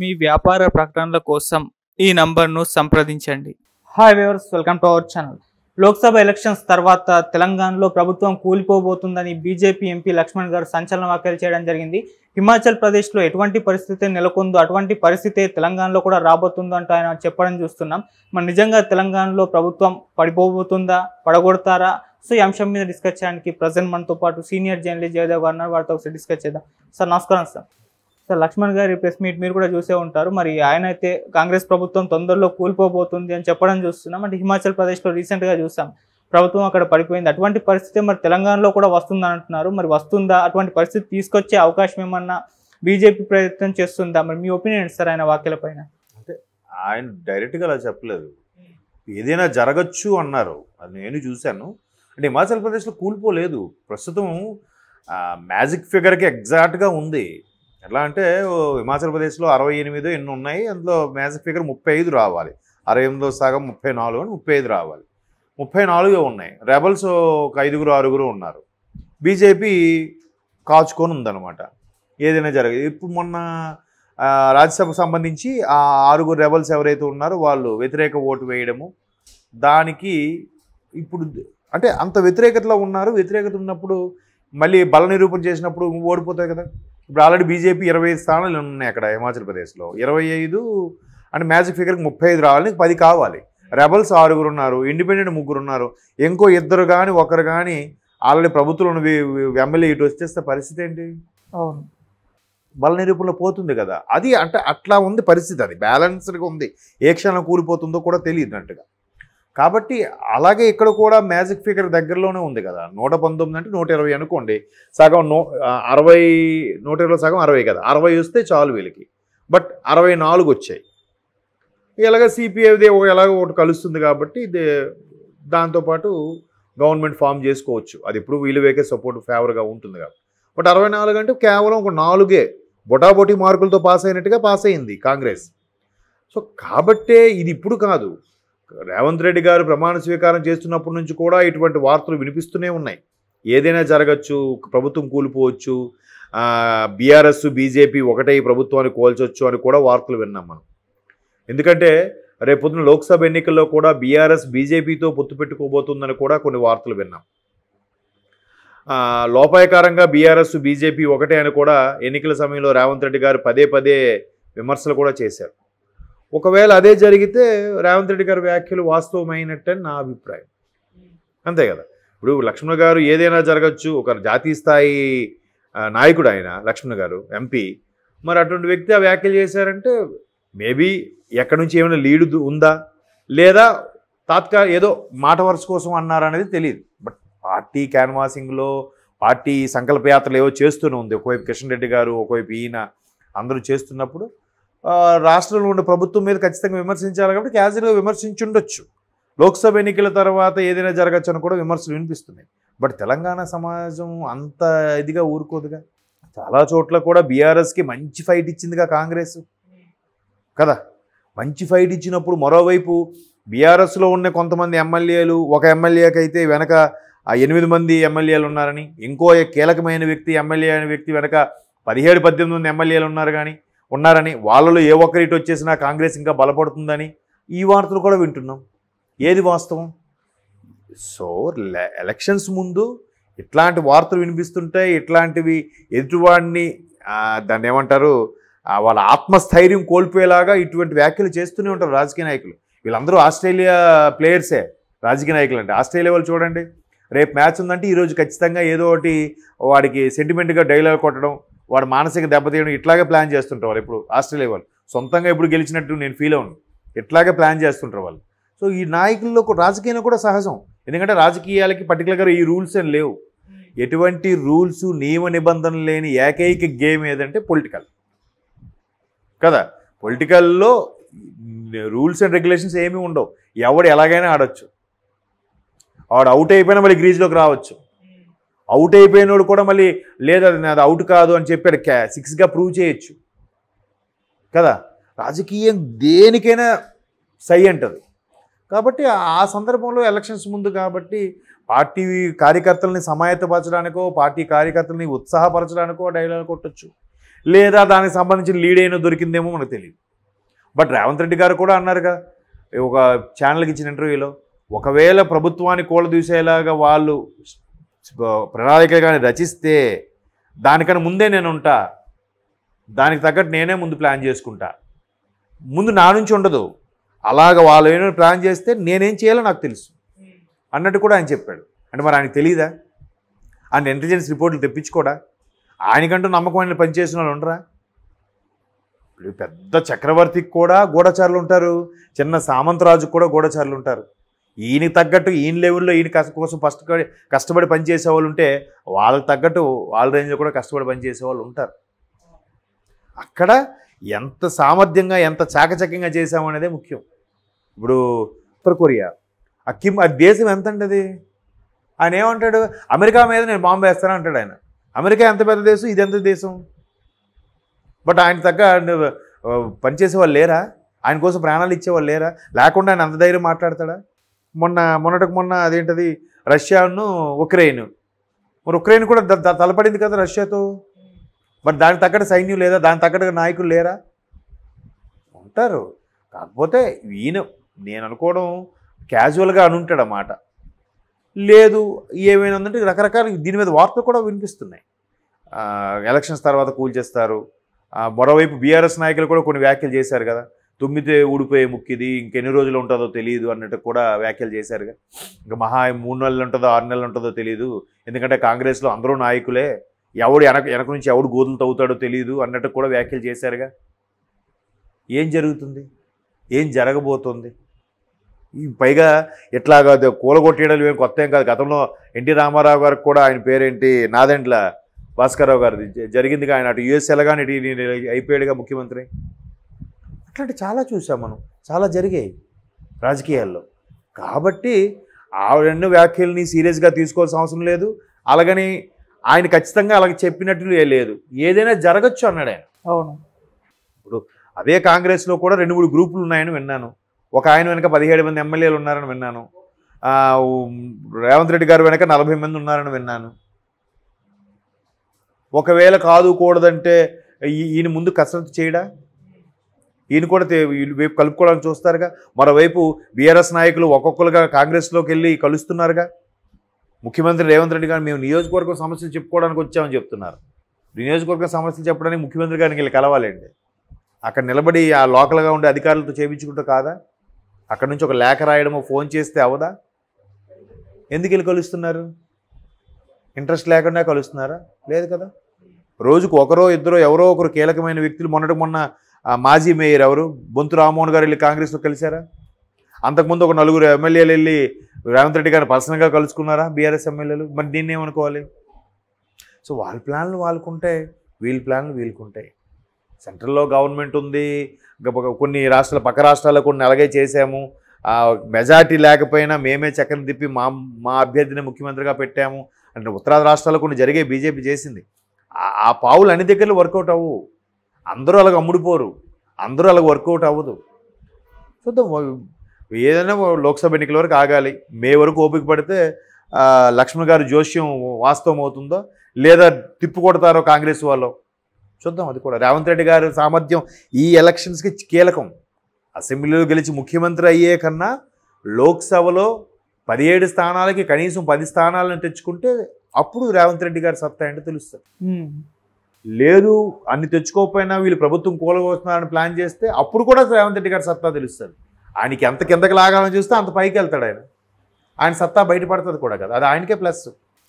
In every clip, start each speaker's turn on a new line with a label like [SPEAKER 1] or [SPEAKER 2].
[SPEAKER 1] మీ వ్యాపార ప్రకటనల కోసం ఈ నంబర్ను సంప్రదించండి. Hi viewers, welcome to our channel. Lok Sabha elections తర్వాత తెలంగాణలో ప్రభుత్వం కూలిపోబోతుందని బీజేపీ ఎంపీ లక్ష్మణ్ గారు సంచలన వ్యాఖ్యలు చేయడం జరిగింది. హిమాచల్ ప్రదేశ్లో ఎటువంటి పరిస్థితి నెలకొందో అటువంటి పరిస్థితి తెలంగాణలో కూడా రాబోతుందో అంటూ ఆయన చెప్పడం చూస్తున్నాం. మరి నిజంగా తెలంగాణలో ప్రభుత్వం పడిపోబోతుందా, పడగొడతారా? సో ఈ అంశం మీద డిస్కస్ చేయడానికి ప్రజెంట్ మనతో పాటు సీనియర్ జర్నలిస్ట్ జయదేవ్ గారు ఉన్నారు. వారితో ఒకసారి డిస్కస్ చేద్దాం. సార్ నమస్కారం. సార్ లక్ష్మణ్ గారి ప్రెస్ మీట్ మీరు కూడా చూసే ఉంటారు. మరి ఆయన అయితే కాంగ్రెస్ ప్రభుత్వం తొందరలో కూలిపోబోతుంది అని చెప్పడం చూస్తున్నాం. అంటే హిమాచల్ ప్రదేశ్లో రీసెంట్గా చూసాం, ప్రభుత్వం అక్కడ పడిపోయింది. అటువంటి పరిస్థితి మరి తెలంగాణలో కూడా వస్తుందని అంటున్నారు. మరి వస్తుందా? అటువంటి పరిస్థితి తీసుకొచ్చే అవకాశం ఏమన్నా బీజేపీ ప్రయత్నం చేస్తుందా? మరి మీ ఒపీనియన్ సార్ ఆయన వ్యాఖ్యల పైన?
[SPEAKER 2] అంటే ఆయన డైరెక్ట్గా అలా చెప్పలేదు, ఏదైనా జరగచ్చు అన్నారు. అది నేను చూశాను. అంటే హిమాచల్ ప్రదేశ్లో కూలిపోలేదు. ప్రస్తుతం మ్యాజిక్ ఫిగర్కి ఎగ్జాక్ట్గా ఉంది. ఎట్లా అంటే హిమాచల్ ప్రదేశ్లో 68 ఎన్ని ఉన్నాయి, అందులో మ్యాజిక్ ఫిగర్ 35 రావాలి. 68 సగం 34 అని 35 రావాలి. 34 ఉన్నాయి. రెబల్స్ ఒక 5-6 ఉన్నారు. బీజేపీ కాచుకొని ఉందన్నమాట. ఏదైనా జరగదు. ఇప్పుడు మొన్న రాజ్యసభకు సంబంధించి ఆ 6 రెబల్స్ ఎవరైతే ఉన్నారో వాళ్ళు వ్యతిరేక ఓటు వేయడము, దానికి ఇప్పుడు అంటే అంత వ్యతిరేకతలో ఉన్నారు. వ్యతిరేకత ఉన్నప్పుడు మళ్ళీ బల నిరూపణ చేసినప్పుడు ఓడిపోతాయి కదా. ఇప్పుడు ఆల్రెడీ బీజేపీ 25 స్థానాలు ఉన్నాయి అక్కడ హిమాచల్ ప్రదేశ్లో. 25 అంటే మ్యాజిక్ ఫిగర్కి 35 రావాలి, 10 కావాలి. రెబల్స్ 6 ఉన్నారు, ఇండిపెండెంట్ 3 ఉన్నారు. ఇంకో 2 కానీ 1 కానీ ఆల్రెడీ ప్రభుత్వం ఎమ్మెల్యే ఇటు వచ్చేస్తే పరిస్థితి ఏంటి?
[SPEAKER 1] అవును,
[SPEAKER 2] బల నిరూపణలో పోతుంది కదా. అది అంటే అట్లా ఉంది పరిస్థితి. అది బ్యాలెన్స్డ్గా ఉంది. ఏ క్షణం కూలిపోతుందో కూడా తెలియదున్నట్టుగా. కాబట్టి అలాగే ఇక్కడ కూడా మ్యాజిక్ ఫిగర్ దగ్గరలోనే ఉంది కదా. 119 అంటే 120 అనుకోండి. సగం 60, 120 సగం 60 కదా. 60 వస్తే చాలు వీళ్ళకి. బట్ 64 వచ్చాయి. ఇలాగ సిపిఐది ఎలాగో ఒకటి కలుస్తుంది కాబట్టి దాంతోపాటు గవర్నమెంట్ ఫామ్ చేసుకోవచ్చు. అది ఇప్పుడు వీళ్ళవేకే సపోర్ట్ ఫేవర్గా ఉంటుంది కాబట్టి. బట్ 64 అంటే కేవలం ఒక 4 బొటాబొటీ మార్కులతో పాస్ అయినట్టుగా పాస్ అయింది కాంగ్రెస్. సో కాబట్టే ఇది ఇప్పుడు కాదు, రేవంత్ రెడ్డి గారు ప్రమాణ స్వీకారం చేస్తున్నప్పటి నుంచి కూడా ఇటువంటి వార్తలు వినిపిస్తూనే ఉన్నాయి. ఏదైనా జరగచ్చు, ప్రభుత్వం కూలిపోవచ్చు, బీఆర్ఎస్ బీజేపీ ఒకటే ప్రభుత్వాన్ని కోల్చొచ్చు అని కూడా వార్తలు విన్నాం మనం. ఎందుకంటే రేపొద్దున లోక్సభ ఎన్నికల్లో కూడా బీఆర్ఎస్ బీజేపీతో పొత్తు పెట్టుకోబోతుందని కూడా కొన్ని వార్తలు విన్నాం. లోపాయకారంగా బీఆర్ఎస్ బీజేపీ ఒకటే అని కూడా ఎన్నికల సమయంలో రేవంత్ రెడ్డి గారు పదే విమర్శలు కూడా చేశారు. ఒకవేళ అదే జరిగితే రేవంత్ రెడ్డి గారి వ్యాఖ్యలు వాస్తవమైనట్టని నా అభిప్రాయం. అంతే కదా. ఇప్పుడు లక్ష్మణ్ గారు ఏదైనా జరగచ్చు, ఒక జాతీయ స్థాయి నాయకుడు ఆయన లక్ష్మణ్ గారు ఎంపీ. మరి అటువంటి వ్యక్తి ఆ వ్యాఖ్యలు చేశారంటే మేబీ ఎక్కడి నుంచి ఏమైనా లీడ్ ఉందా, లేదా ఏదో మాట వరుస కోసం అన్నారనేది తెలియదు. బట్ పార్టీ క్యాన్వాసింగ్లో పార్టీ సంకల్పయాత్రలు ఏవో చేస్తూనే ఉంది. ఒకవైపు కిషన్ రెడ్డి గారు, ఒకవైపు ఈయన అందరూ చేస్తున్నప్పుడు రాష్ట్రంలో ఉన్న ప్రభుత్వం మీద ఖచ్చితంగా విమర్శించాలి కాబట్టి క్యాజువల్గా విమర్శించుండొచ్చు. లోక్సభ ఎన్నికల తర్వాత ఏదైనా జరగచ్చు అని కూడా విమర్శలు వినిపిస్తున్నాయి. బట్ తెలంగాణ సమాజం అంత ఇదిగా ఊరుకోదుగా. చాలా చోట్ల కూడా బీఆర్ఎస్కి మంచి ఫైట్ ఇచ్చిందిగా కాంగ్రెస్ కదా. మంచి ఫైట్ ఇచ్చినప్పుడు మరోవైపు బీఆర్ఎస్లో ఉన్న కొంతమంది ఎమ్మెల్యేలు, ఒక ఎమ్మెల్యేకి అయితే వెనక 8 మంది ఎమ్మెల్యేలు ఉన్నారని, ఇంకో కీలకమైన వ్యక్తి ఎమ్మెల్యే అనే వ్యక్తి వెనక 17-18 మంది ఎమ్మెల్యేలు ఉన్నారని, వాళ్ళలో ఏ ఒక్కరి ఇటు వచ్చేసినా కాంగ్రెస్ ఇంకా బలపడుతుందని ఈ వార్తలు కూడా వింటున్నాం. ఏది వాస్తవం? సో ఎలక్షన్స్ ముందు ఇట్లాంటి వార్తలు వినిపిస్తుంటే ఇట్లాంటివి ఎదుటివాడిని దాన్ని ఏమంటారు, వాళ్ళ ఆత్మస్థైర్యం కోల్పోయేలాగా ఇటువంటి వ్యాఖ్యలు చేస్తూనే ఉంటారు రాజకీయ నాయకులు. వీళ్ళందరూ ఆస్ట్రేలియా ప్లేయర్సే రాజకీయ నాయకులు అంటే. ఆస్ట్రేలియా వాళ్ళు చూడండి, రేపు మ్యాచ్ ఉందంటే ఈరోజు ఖచ్చితంగా ఏదో ఒకటి వాడికి సెంటిమెంట్గా డైలాగ్ కొట్టడం, వాడు మానసిక దెబ్బతీయడం ఇట్లాగే ప్లాన్ చేస్తుంటారు వాళ్ళు. ఇప్పుడు ఆస్ట్రేలియా వాళ్ళు సొంతంగా ఇప్పుడు గెలిచినట్టు నేను ఫీల్ అవును, ఇట్లాగే ప్లాన్ చేస్తుంటారు వాళ్ళు. సో ఈ నాయకుల్లో రాజకీయంలో కూడా సహజం. ఎందుకంటే రాజకీయాలకి పర్టికులర్గా ఈ రూల్స్ ఏం లేవు. ఎటువంటి రూల్స్ నియమ నిబంధనలు లేని ఏకైక గేమ్ ఏదంటే పొలిటికల్ కదా. పొలిటికల్లో రూల్స్ అండ్ రెగ్యులేషన్స్ ఏమీ ఉండవు. ఎవడు ఎలాగైనా ఆడొచ్చు. వాడు అవుట్ అయిపోయినా మళ్ళీ గ్రీజ్లోకి రావచ్చు. అవుట్ అయిపోయినోడు కూడా మళ్ళీ లేదా అది అవుట్ కాదు అని చెప్పాడు 6గా ప్రూవ్ చేయొచ్చు కదా. రాజకీయం దేనికైనా సై అంటది. కాబట్టి ఆ సందర్భంలో ఎలక్షన్స్ ముందు కాబట్టి పార్టీ కార్యకర్తల్ని సమాయత్తపరచడానికో పార్టీ కార్యకర్తల్ని ఉత్సాహపరచడానికో డైలాగ్ కొట్టచ్చు. లేదా దానికి సంబంధించిన లీడ్ అయినా దొరికిందేమో మనకు తెలియదు. బట్ రేవంత్ రెడ్డి గారు కూడా అన్నారుగా ఒక ఛానల్కి ఇచ్చిన ఇంటర్వ్యూలో, ఒకవేళ ప్రభుత్వాన్ని కూలదూసేలాగా వాళ్ళు ప్రణాళిక కానీ రచిస్తే దానికన్నా ముందే నేను ఉంటా, దానికి తగ్గట్టు నేనే ముందు ప్లాన్ చేసుకుంటా, ముందు నా నుంచి ఉండదు, అలాగ వాళ్ళు ఏమైనా ప్లాన్ చేస్తే నేనేం చేయాలో నాకు తెలుసు అన్నట్టు కూడా ఆయన చెప్పాడు. అంటే మరి ఆయనకు తెలియదా? ఆయన ఇంటెలిజెన్స్ రిపోర్ట్లు తెప్పించుకోడా? ఆయనకంటూ నమ్మకమైన పనిచేసిన వాళ్ళు ఉండరా? ఇప్పుడు పెద్ద చక్రవర్తికి కూడా గూఢచారులు ఉంటారు, చిన్న సామంతరాజుకు కూడా గూఢచారులు ఉంటారు. ఈయనకి తగ్గట్టు ఈయన లెవెల్లో ఈయన కోసం కష్టపడి పనిచేసే వాళ్ళు ఉంటే వాళ్ళకి తగ్గట్టు వాళ్ళ రేంజ్లో కూడా కష్టపడి పనిచేసే వాళ్ళు ఉంటారు. అక్కడ ఎంత సామర్థ్యంగా ఎంత చాకచక్యంగా చేసామనేదే ముఖ్యం. ఇప్పుడు ఉత్తర కొరియా ఆ దేశం ఎంత అండి అది? ఆయన ఏమంటాడు, అమెరికా మీద నేను బాంబు వేస్తాను అంటాడు ఆయన. అమెరికా ఎంత పెద్ద దేశం, ఇది ఎంత దేశం? బట్ ఆయన తగ్గ పనిచేసే వాళ్ళు లేరా? ఆయన కోసం ప్రాణాలు ఇచ్చేవాళ్ళు లేరా? లేకుండా ఆయన అంత ధైర్యం మాట్లాడతాడా? మొన్న అదేంటది రష్యాను ఉక్రెయిన్, మరి ఉక్రెయిన్ కూడా తలపడింది కదా రష్యాతో. మరి దానికి తగ్గట్టు సైన్యం లేదా? దానికి తగ్గట్టు నాయకులు లేరా? ఉంటారు. కాకపోతే ఈయన నేను అనుకోవడం క్యాజువల్గా అనుంటాడు అన్నమాట. లేదు ఏమైనా ఉందంటే రకరకాల దీని మీద వార్తలు కూడా వినిపిస్తున్నాయి. ఎలక్షన్స్ తర్వాత కూల్చేస్తారు. మరోవైపు బీఆర్ఎస్ నాయకులు కూడా కొన్ని వ్యాఖ్యలు చేశారు కదా, తుమ్మితే ఊడిపోయే ముక్కిది, ఇంకెన్ని రోజులు ఉంటుందో తెలియదు అన్నట్టు కూడా వ్యాఖ్యలు చేశారుగా. ఇంకా మహా 3 నెలలు ఉంటుందో 6 నెలలు ఉంటుందో తెలియదు, ఎందుకంటే కాంగ్రెస్లో అందరూ నాయకులే, ఎవడు వెనక నుంచి ఎవడు గోతులు తవ్వుతాడో తెలియదు అన్నట్టు కూడా వ్యాఖ్యలు చేశారుగా. ఏం జరుగుతుంది? ఏం జరగబోతుంది? పైగా ఇట్లాగా కూలగొట్టేయడాలు ఏం కొత్త ఏం కాదు. గతంలో ఎన్టీ రామారావు గారికి కూడా ఆయన పేరేంటి నాదెండ్ల భాస్కర్రావు గారిది జరిగిందిగా. ఆయన అటు యుఎస్ ఎలాగానే అయిపోయాడుగా ముఖ్యమంత్రి. అట్లాంటి చాలా చూసాం మనం, చాలా జరిగాయి రాజకీయాల్లో. కాబట్టి ఆవిడెన్నో వ్యాఖ్యల్ని సీరియస్గా తీసుకోవాల్సిన అవసరం లేదు. అలాగని ఆయన ఖచ్చితంగా అలాగే చెప్పినట్లు లేదు, ఏదైనా జరగచ్చు అన్నాడు ఆయన.
[SPEAKER 1] అవును.
[SPEAKER 2] ఇప్పుడు అదే కాంగ్రెస్లో కూడా 2-3 గ్రూపులు ఉన్నాయని విన్నాను. ఒక ఆయన వెనక 17 మంది ఎమ్మెల్యేలు ఉన్నారని విన్నాను. రేవంత్ రెడ్డి గారు వెనక 40 మంది ఉన్నారని విన్నాను. ఒకవేళ కాదు కూడదంటే ఈయన ముందు కసరత్తు చేయడా? ఈయన కూడా వైపు కలుపుకోవడానికి చూస్తారుగా. మరోవైపు బీఆర్ఎస్ నాయకులు ఒక్కొక్కరుగా కాంగ్రెస్లోకి వెళ్ళి కలుస్తున్నారుగా. ముఖ్యమంత్రి రేవంత్ రెడ్డి గారు మేము నియోజకవర్గం సమస్యలు చెప్పుకోవడానికి వచ్చామని చెప్తున్నారు. నియోజకవర్గం సమస్యలు చెప్పడానికి ముఖ్యమంత్రి గారికి వెళ్ళి కలవాలండి. అక్కడ నిలబడి ఆ లోకల్గా ఉండే అధికారులతో చేయించుకుంటూ కాదా? అక్కడ నుంచి ఒక లేఖ రాయడమో ఫోన్ చేస్తే అవదా? ఎందుకు వెళ్ళి కలుస్తున్నారు? ఇంట్రెస్ట్ లేకుండా కలుస్తున్నారా? లేదు కదా. రోజుకు ఒకరో ఇద్దరో ఎవరో ఒకరు కీలకమైన వ్యక్తులు, మొన్న మాజీ మేయర్ ఎవరు బొంతు రామ్మోహన్ గారు వెళ్ళి కాంగ్రెస్లో కలిశారా? అంతకుముందు ఒక 4 ఎమ్మెల్యేలు వెళ్ళి రేవంత్ రెడ్డి గారిని పర్సనల్గా కలుసుకున్నారా బీఆర్ఎస్ ఎమ్మెల్యేలు? మరి దీన్ని ఏమనుకోవాలి? సో వాళ్ళ ప్లాన్లు వాళ్ళకుంటాయి, వీళ్ళ ప్లాన్లు వీళ్ళకుంటాయి. సెంట్రల్లో గవర్నమెంట్ ఉంది, కొన్ని రాష్ట్రాల పక్క రాష్ట్రాల్లో కొన్ని అలాగే చేసాము, మెజార్టీ లేకపోయినా మేమే చక్కని తిప్పి మా అభ్యర్థిని ముఖ్యమంత్రిగా పెట్టాము అంటే ఉత్తరాది రాష్ట్రాల్లో కొన్ని జరిగే బీజేపీ చేసింది. ఆ పావులు అన్ని దగ్గరలో వర్కౌట్ అవ్వవు, అందరూ అలాగ అమ్ముడిపోరు, అందరూ అలాగ వర్కౌట్ అవ్వదు. చూద్దాం, ఏదైనా లోక్సభ ఎన్నికల వరకు ఆగాలి. మే వరకు ఓపిక పడితే లక్ష్మణ్ గారి జోష్యం వాస్తవం అవుతుందో లేదా తిప్పు కొడతారో కాంగ్రెస్ వాళ్ళు చూద్దాం. అది కూడా రేవంత్ రెడ్డి గారి సామర్థ్యం ఈ ఎలక్షన్స్కి కీలకం. అసెంబ్లీలో గెలిచి ముఖ్యమంత్రి అయ్యే కన్నా లోక్సభలో 17 స్థానాలకి కనీసం 10 స్థానాలను తెచ్చుకుంటే అప్పుడు రేవంత్ రెడ్డి గారి సత్తా ఏంటో తెలుస్తుంది. లేదు అన్ని తెచ్చుకోకపోయినా వీళ్ళు ప్రభుత్వం కూలగొస్తున్నారని ప్లాన్ చేస్తే అప్పుడు కూడా రేవంత్ రెడ్డి గారి సత్తా తెలుస్తుంది. ఆయనకి ఎంత కిందకి లాగాలని చూస్తే అంత పైకి వెళ్తాడు ఆయన సత్తా బయటపడుతుంది కూడా కదా, అది ఆయనకే ప్లస్.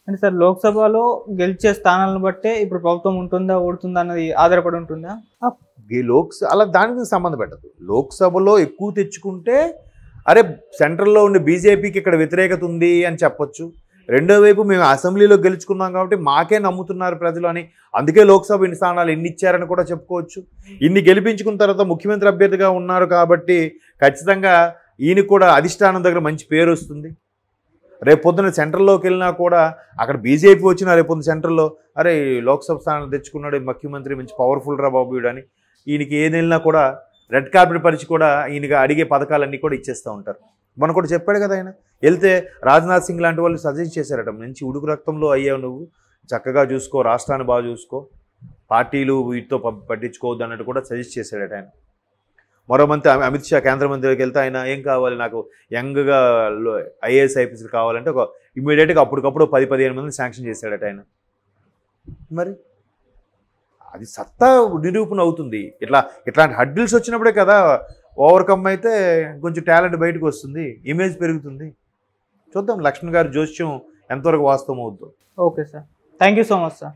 [SPEAKER 1] అంటే సార్ లోక్సభలో గెలిచే స్థానాలను బట్టే ఇప్పుడు ప్రభుత్వం ఉంటుందా ఓడుతుందా అన్నది ఆధారపడి ఉంటుందా?
[SPEAKER 2] అలా దానికి సంబంధం పెట్టదు. లోక్సభలో ఎక్కువ తెచ్చుకుంటే అరే సెంట్రల్లో ఉండే బీజేపీకి ఇక్కడ వ్యతిరేకత ఉంది అని చెప్పొచ్చు. రెండో వైపు మేము అసెంబ్లీలో గెలుచుకున్నాం కాబట్టి మాకే నమ్ముతున్నారు ప్రజలు అని, అందుకే లోక్సభ ఇన్ని స్థానాలు ఎన్ని ఇచ్చారని కూడా చెప్పుకోవచ్చు. ఇన్ని గెలిపించుకున్న తర్వాత ముఖ్యమంత్రి అభ్యర్థిగా ఉన్నారు కాబట్టి ఖచ్చితంగా ఈయన కూడా అధిష్టానం దగ్గర మంచి పేరు వస్తుంది. రేపు పొద్దున సెంట్రల్లోకి వెళ్ళినా కూడా అక్కడ బీజేపీ వచ్చినా రేపు పొద్దున సెంట్రల్లో అరే లోక్సభ స్థానాలు తెచ్చుకున్నాడు ముఖ్యమంత్రి, మంచి పవర్ఫుల్ రా బాబు వీడని ఈయనకి ఏది వెళ్ళినా కూడా రెడ్ కార్పెట్ పరిచి కూడా ఈయనకి అడిగే పథకాలన్నీ కూడా ఇచ్చేస్తూ ఉంటారు. మనం కూడా చెప్పాడు కదా, ఆయన వెళ్తే రాజ్నాథ్ సింగ్ లాంటి వాళ్ళు సజెస్ట్ చేశారట, మంచి ఉడుకు రక్తంలో అయ్యావు నువ్వు, చక్కగా చూసుకో, రాష్ట్రాన్ని బాగా చూసుకో, పార్టీలు వీటితో పట్టించుకోవద్దు అన్నట్టు కూడా సజెస్ట్ చేశాడట ఆయన. మరో మంత్రి అమిత్ షా కేంద్ర మంత్రికి వెళ్తే ఆయన ఏం కావాలి, నాకు యంగ్గా ఐఏఎస్ ఐపీఎస్లు కావాలంటే ఒక ఇమీడియట్గా అప్పటికప్పుడు 10-15 మందిని శాంక్షన్ చేశాడట ఆయన. మరి అది సత్తా నిరూపణ అవుతుంది. ఇట్లాంటి హడ్డిల్స్ వచ్చినప్పుడే కదా ఓవర్కమ్ అయితే కొంచెం టాలెంట్ బయటకు వస్తుంది, ఇమేజ్ పెరుగుతుంది. చూద్దాం లక్ష్మణ్ గారి జోస్యం ఎంతవరకు వాస్తవం అవుతుందో.
[SPEAKER 1] Okay sir, thank you so much sir.